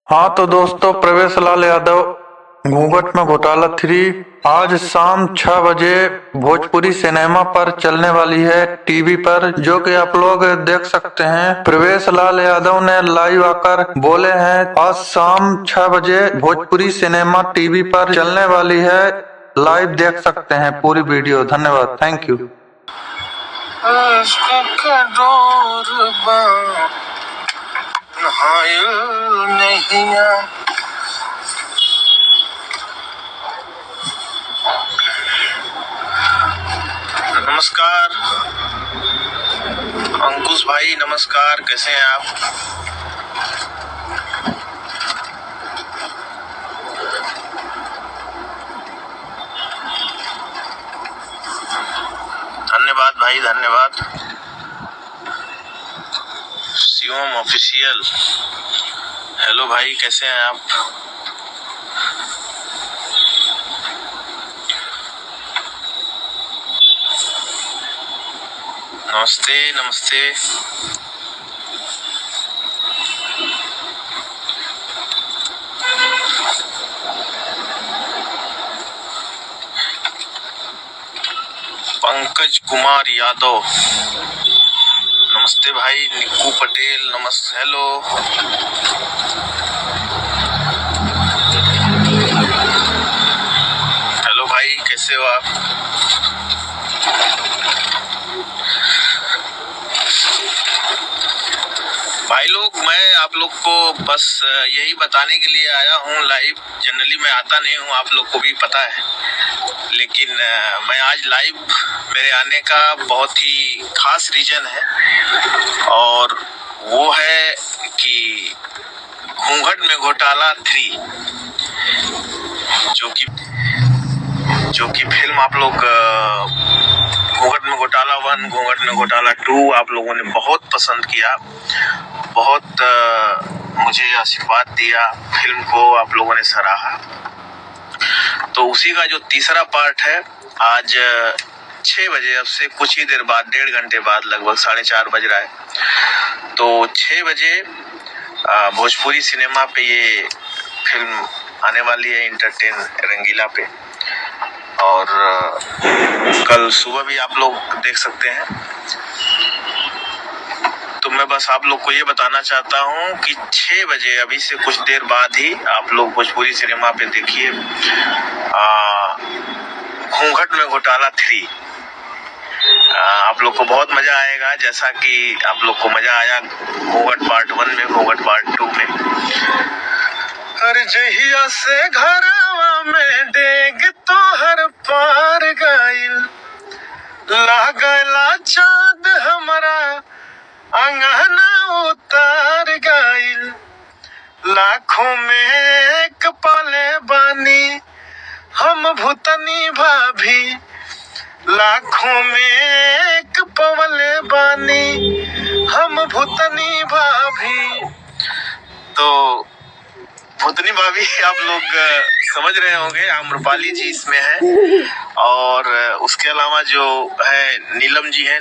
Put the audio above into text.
हाँ तो दोस्तों, प्रवेश लाल यादव घूंघट में घोटाला 3 आज शाम 6 बजे भोजपुरी सिनेमा पर चलने वाली है, टीवी पर, जो कि आप लोग देख सकते हैं। प्रवेश लाल यादव ने लाइव आकर बोले हैं आज शाम 6 बजे भोजपुरी सिनेमा टीवी पर चलने वाली है, लाइव देख सकते हैं पूरी वीडियो। धन्यवाद, थैंक यू। नमस्कार अंकुश भाई, नमस्कार, कैसे हैं आप? धन्यवाद भाई, धन्यवाद। शिवम ऑफिशियल, हेलो भाई, कैसे हैं आप? नमस्ते नमस्ते। पंकज कुमार यादव, नमस्ते भाई। निक्कू पटेल, नमस्ते, हेलो। हेलो भाई, कैसे हो आप? भाई लोग, मैं आप लोग को बस यही बताने के लिए आया हूँ लाइव। जनरली मैं आता नहीं हूँ, आप लोग को भी पता है, लेकिन मैं आज लाइव, मेरे आने का बहुत ही खास रीजन है, और वो है कि घूंघट में घोटाला 3, जो कि फिल्म आप लोग घूंघट में घोटाला 1, घूंघट में घोटाला 2 आप लोगों ने बहुत पसंद किया, बहुत मुझे आशीर्वाद दिया, फिल्म को आप लोगों ने सराहा। तो उसी का जो तीसरा पार्ट है, आज 6 बजे, अब से कुछ ही देर बाद, 1.5 घंटे बाद, लगभग 4:30 बज रहा है, तो 6 बजे भोजपुरी सिनेमा पे ये फिल्म आने वाली है, इंटरटेन रंगीला पे, और कल सुबह भी आप लोग देख सकते हैं। तो मैं बस आप लोग को ये बताना चाहता हूँ कि 6 बजे, अभी से कुछ देर बाद ही, आप लोग भोजपुरी सिनेमा पे देखिए घूंघट में घोटाला 3। आप लोग को बहुत मजा आएगा, जैसा कि आप लोग को मजा आया घूंघट पार्ट 1 में, घूंघट पार्ट 2 में। हर जहिया से घरवा में डेग तो हर पार गइल, लागला चाँद हमरा अंगना उतार गइल, लाखों में एक पले बानी हम भूतनी भाभी, लाखों में एक पवले बानी हम भूतनी भाभी। तो भूतनी भाभी आप लोग समझ रहे होंगे, आम्रपाली जी इसमें है, और उसके अलावा जो है नीलम जी हैं,